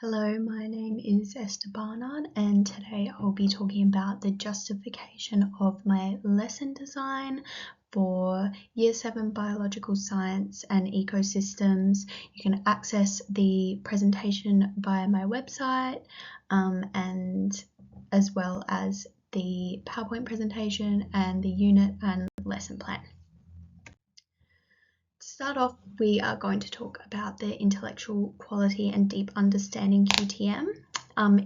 Hello, my name is Esther Barnard, and today I'll be talking about the justification of my lesson design for Year 7 Biological Science and Ecosystems. You can access the presentation via my website and as well as the PowerPoint presentation and the unit and lesson plan. To start off, we are going to talk about the intellectual quality and deep understanding QTM.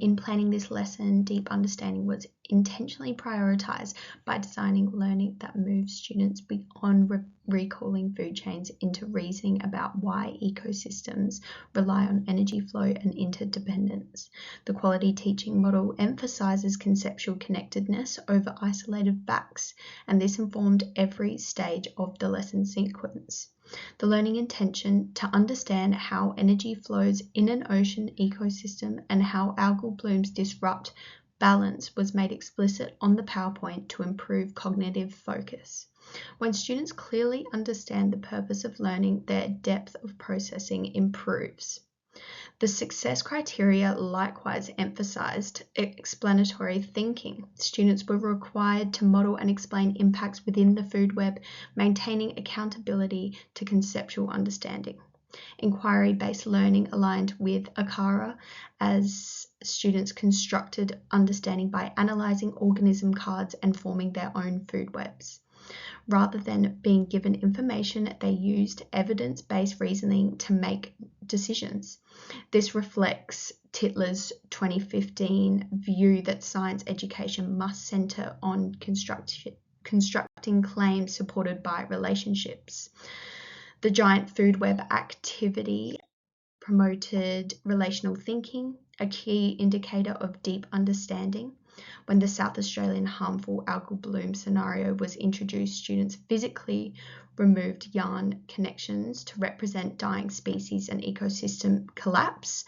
In planning this lesson, deep understanding was intentionally prioritized by designing learning that moves students beyond recalling food chains into reasoning about why ecosystems rely on energy flow and interdependence. The quality teaching model emphasizes conceptual connectedness over isolated facts, and this informed every stage of the lesson sequence. The learning intention to understand how energy flows in an ocean ecosystem and how algal blooms disrupt balance was made explicit on the PowerPoint to improve cognitive focus. When students clearly understand the purpose of learning, their depth of processing improves. The success criteria likewise emphasized explanatory thinking. Students were required to model and explain impacts within the food web, maintaining accountability to conceptual understanding. Inquiry-based learning aligned with ACARA as students constructed understanding by analyzing organism cards and forming their own food webs. Rather than being given information, they used evidence-based reasoning to make decisions. This reflects Tytler's 2015 view that science education must center on constructing claims supported by relationships. The giant food web activity promoted relational thinking, a key indicator of deep understanding. When the South Australian harmful algal bloom scenario was introduced, students physically removed yarn connections to represent dying species and ecosystem collapse.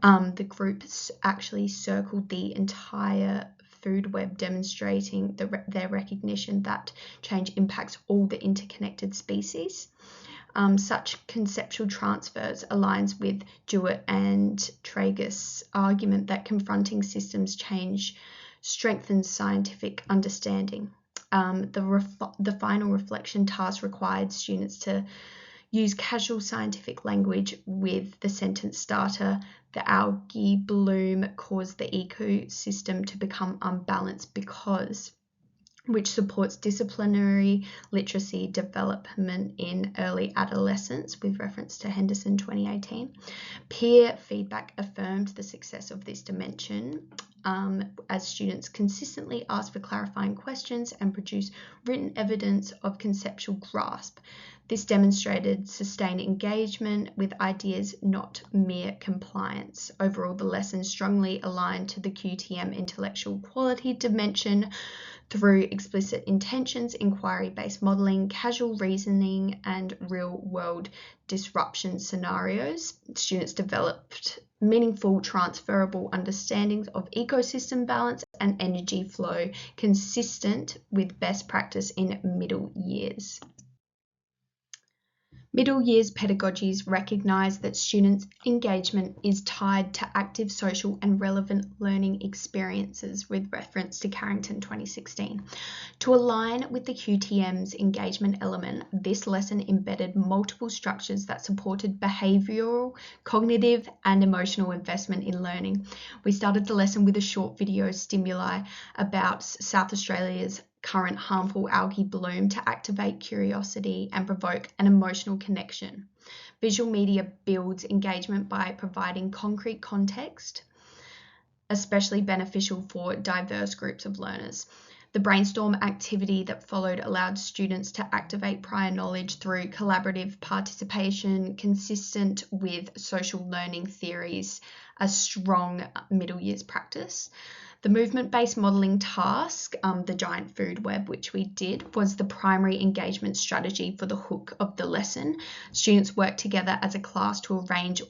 The groups actually circled the entire food web, demonstrating their recognition that change impacts all the interconnected species. Such conceptual transfers aligns with Jewett and Tragus' argument that confronting systems change strengthens scientific understanding. The final reflection task required students to use casual scientific language with the sentence starter, the algae bloom caused the ecosystem to become unbalanced because, which supports disciplinary literacy development in early adolescence with reference to Henderson 2018. Peer feedback affirmed the success of this dimension as students consistently asked for clarifying questions and produced written evidence of conceptual grasp. This demonstrated sustained engagement with ideas, not mere compliance. Overall, the lesson strongly aligned to the QTM intellectual quality dimension through explicit intentions, inquiry-based modelling, casual reasoning, and real-world disruption scenarios. Students developed meaningful transferable understandings of ecosystem balance and energy flow consistent with best practice in middle years. Middle years pedagogies recognise that students' engagement is tied to active social and relevant learning experiences with reference to Carrington 2016. To align with the QTM's engagement element, this lesson embedded multiple structures that supported behavioural, cognitive and emotional investment in learning. We started the lesson with a short video stimuli about South Australia's current harmful algae bloom to activate curiosity and provoke an emotional connection. Visual media builds engagement by providing concrete context, especially beneficial for diverse groups of learners. The brainstorm activity that followed allowed students to activate prior knowledge through collaborative participation consistent with social learning theories, a strong middle years practice. The movement-based modelling task, the giant food web, which we did, was the primary engagement strategy for the hook of the lesson. Students worked together as a class to arrange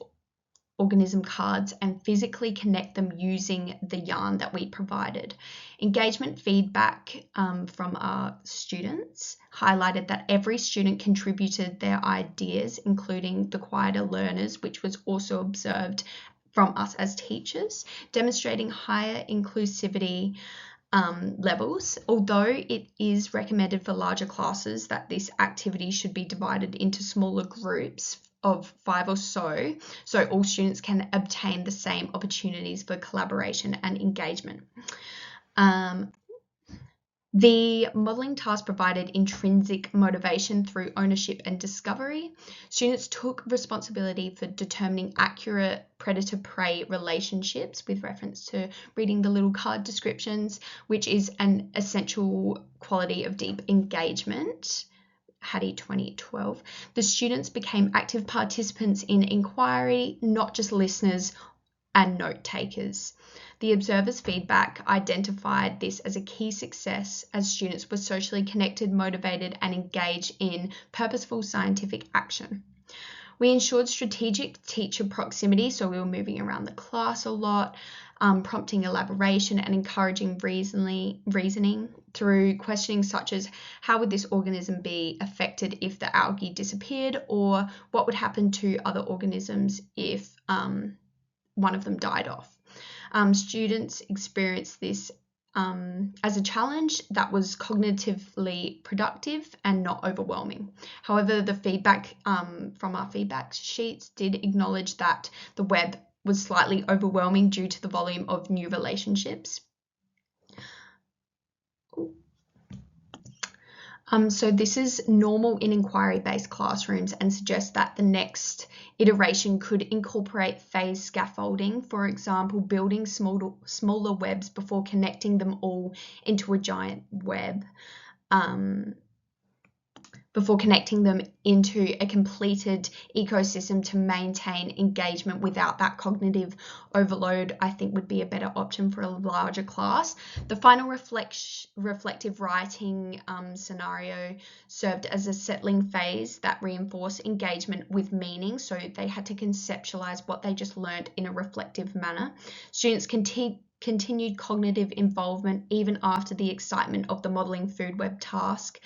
organism cards and physically connect them using the yarn that we provided. Engagement feedback from our students highlighted that every student contributed their ideas, including the quieter learners, which was also observed from us as teachers, demonstrating higher inclusivity levels. Although it is recommended for larger classes that this activity should be divided into smaller groups of 5 or so all students can obtain the same opportunities for collaboration and engagement. The modelling task provided intrinsic motivation through ownership and discovery. Students took responsibility for determining accurate predator-prey relationships with reference to reading the little card descriptions, which is an essential quality of deep engagement. Hattie 2012. The students became active participants in inquiry, not just listeners and note takers. The observers' feedback identified this as a key success as students were socially connected, motivated, and engaged in purposeful scientific action. We ensured strategic teacher proximity, so we were moving around the class a lot, prompting elaboration and encouraging reasoning through questioning such as how would this organism be affected if the algae disappeared, or what would happen to other organisms if one of them died off. Students experienced this as a challenge that was cognitively productive and not overwhelming. However, the feedback from our feedback sheets did acknowledge that the web was slightly overwhelming due to the volume of new relationships. So this is normal in inquiry-based classrooms and suggests that the next iteration could incorporate phase scaffolding, for example, building smaller webs before connecting them all into a giant web, before connecting them into a completed ecosystem to maintain engagement without that cognitive overload, I think would be a better option for a larger class. The final reflective writing scenario served as a settling phase that reinforced engagement with meaning, so they had to conceptualize what they just learned in a reflective manner. Students continued cognitive involvement even after the excitement of the modelling food web task,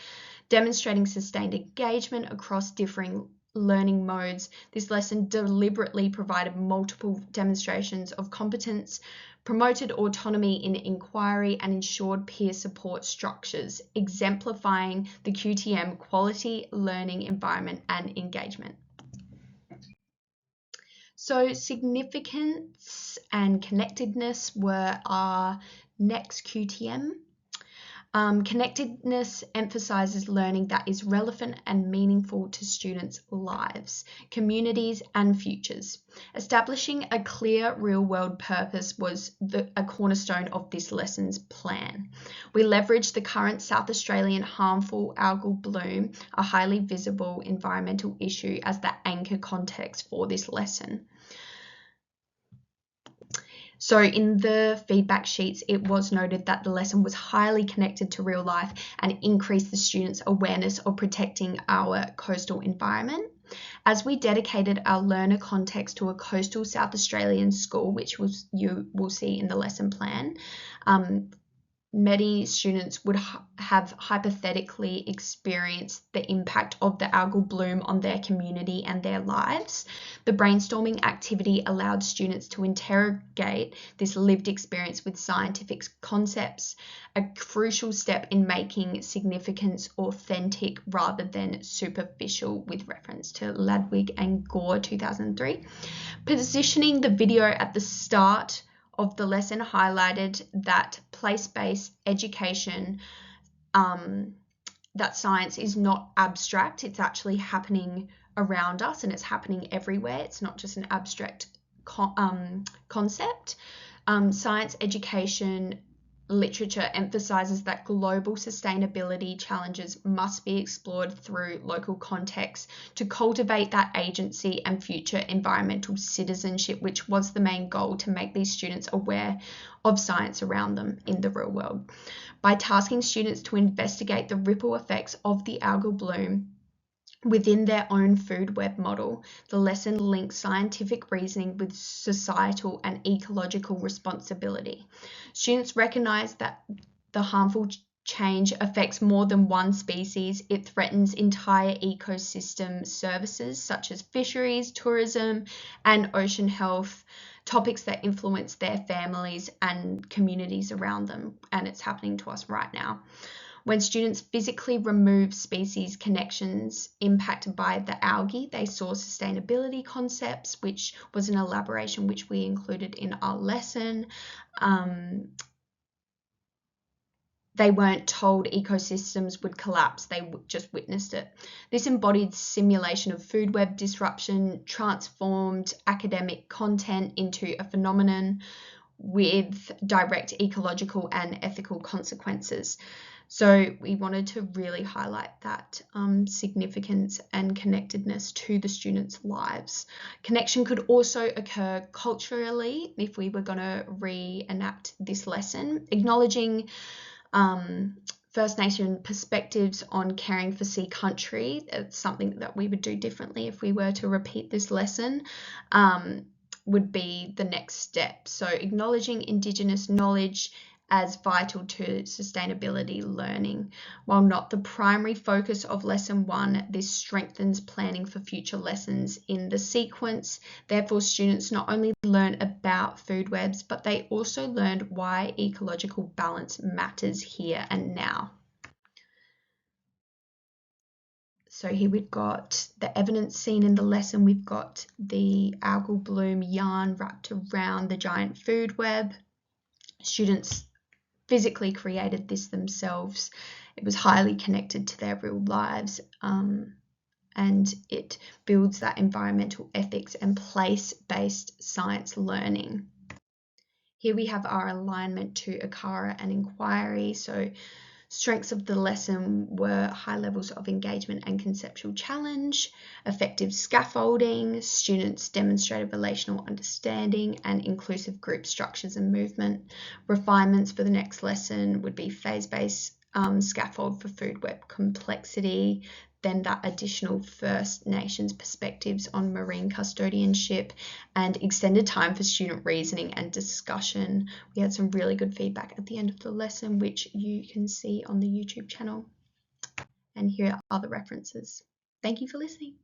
demonstrating sustained engagement across differing learning modes. This lesson deliberately provided multiple demonstrations of competence, promoted autonomy in inquiry, and ensured peer support structures, exemplifying the QTM quality learning environment and engagement. So significance and connectedness were our next QTM. Connectedness emphasizes learning that is relevant and meaningful to students' lives, communities, and futures. Establishing a clear real-world purpose was a cornerstone of this lesson's plan. We leveraged the current South Australian harmful algal bloom, a highly visible environmental issue, as the anchor context for this lesson. So in the feedback sheets, it was noted that the lesson was highly connected to real life and increased the students' awareness of protecting our coastal environment. As we dedicated our learner context to a coastal South Australian school, which you will see in the lesson plan, many students would have hypothetically experienced the impact of the algal bloom on their community and their lives. The brainstorming activity allowed students to interrogate this lived experience with scientific concepts, a crucial step in making significance authentic rather than superficial, with reference to Ladwig and Gore 2003. Positioning the video at the start of the lesson highlighted that place-based education, that science is not abstract, it's actually happening around us and it's happening everywhere. It's not just an abstract concept. Science education literature emphasizes that global sustainability challenges must be explored through local contexts to cultivate that agency and future environmental citizenship, which was the main goal, to make these students aware of science around them in the real world. By tasking students to investigate the ripple effects of the algal bloom within their own food web model, the lesson links scientific reasoning with societal and ecological responsibility. Students recognize that the harmful change affects more than one species, it threatens entire ecosystem services such as fisheries, tourism, and ocean health, topics that influence their families and communities around them, and it's happening to us right now. When students physically remove species connections impacted by the algae, they saw sustainability concepts, which was an elaboration which we included in our lesson. They weren't told ecosystems would collapse, they just witnessed it. This embodied simulation of food web disruption, transformed academic content into a phenomenon with direct ecological and ethical consequences. So we wanted to really highlight that significance and connectedness to the students' lives. Connection could also occur culturally if we were going to reenact this lesson, acknowledging First Nation perspectives on caring for sea country. It's something that we would do differently if we were to repeat this lesson. Would be the next step. So acknowledging Indigenous knowledge as vital to sustainability learning. While not the primary focus of lesson 1, this strengthens planning for future lessons in the sequence. Therefore, students not only learn about food webs, but they also learned why ecological balance matters here and now. So here we've got the evidence seen in the lesson. We've got the algal bloom yarn wrapped around the giant food web. Students physically created this themselves. It was highly connected to their real lives, and it builds that environmental ethics and place-based science learning. Here we have our alignment to ACARA and inquiry. So strengths of the lesson were high levels of engagement and conceptual challenge, effective scaffolding, students demonstrated relational understanding and inclusive group structures and movement. Refinements for the next lesson would be phase-based scaffold for food web complexity, then that additional First Nations perspectives on marine custodianship, and extended time for student reasoning and discussion. We had some really good feedback at the end of the lesson, which you can see on the YouTube channel. And here are the references. Thank you for listening.